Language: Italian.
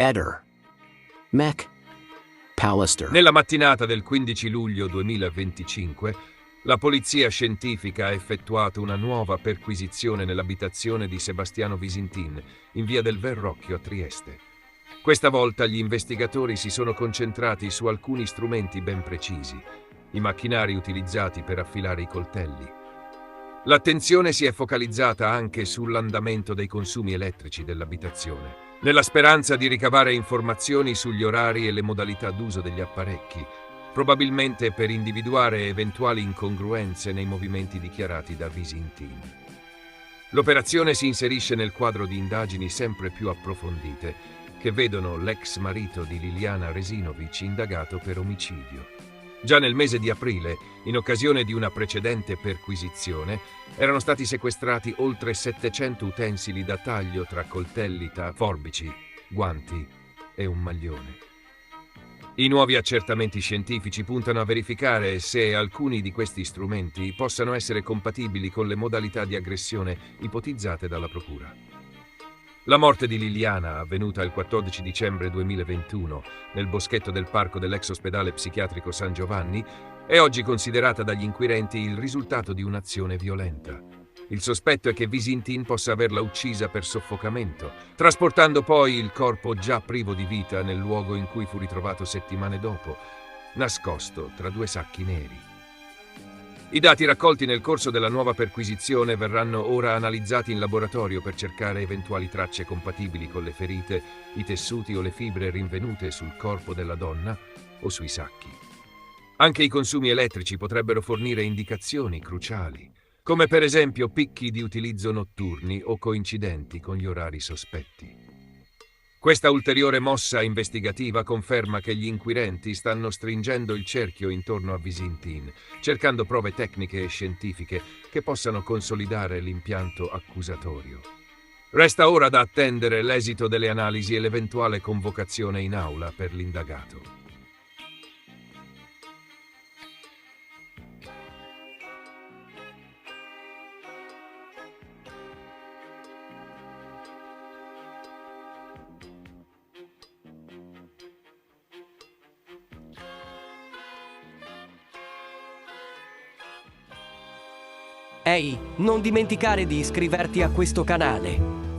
Eder. Mac. Pallister. Nella mattinata del 15 luglio 2025, la polizia scientifica ha effettuato una nuova perquisizione nell'abitazione di Sebastiano Visintin, in via del Verrocchio a Trieste. Questa volta gli investigatori si sono concentrati su alcuni strumenti ben precisi, i macchinari utilizzati per affilare i coltelli. L'attenzione si è focalizzata anche sull'andamento dei consumi elettrici dell'abitazione, nella speranza di ricavare informazioni sugli orari e le modalità d'uso degli apparecchi, probabilmente per individuare eventuali incongruenze nei movimenti dichiarati da Visintin. L'operazione si inserisce nel quadro di indagini sempre più approfondite che vedono l'ex marito di Liliana Resinovic indagato per omicidio. Già nel mese di aprile, in occasione di una precedente perquisizione, erano stati sequestrati oltre 700 utensili da taglio tra coltelli, forbici, guanti e un maglione. I nuovi accertamenti scientifici puntano a verificare se alcuni di questi strumenti possano essere compatibili con le modalità di aggressione ipotizzate dalla Procura. La morte di Liliana, avvenuta il 14 dicembre 2021 nel boschetto del parco dell'ex ospedale psichiatrico San Giovanni, è oggi considerata dagli inquirenti il risultato di un'azione violenta. Il sospetto è che Visintin possa averla uccisa per soffocamento, trasportando poi il corpo già privo di vita nel luogo in cui fu ritrovato settimane dopo, nascosto tra due sacchi neri. I dati raccolti nel corso della nuova perquisizione verranno ora analizzati in laboratorio per cercare eventuali tracce compatibili con le ferite, i tessuti o le fibre rinvenute sul corpo della donna o sui sacchi. Anche i consumi elettrici potrebbero fornire indicazioni cruciali, come per esempio picchi di utilizzo notturni o coincidenti con gli orari sospetti. Questa ulteriore mossa investigativa conferma che gli inquirenti stanno stringendo il cerchio intorno a Visintin, cercando prove tecniche e scientifiche che possano consolidare l'impianto accusatorio. Resta ora da attendere l'esito delle analisi e l'eventuale convocazione in aula per l'indagato. Ehi, non dimenticare di iscriverti a questo canale.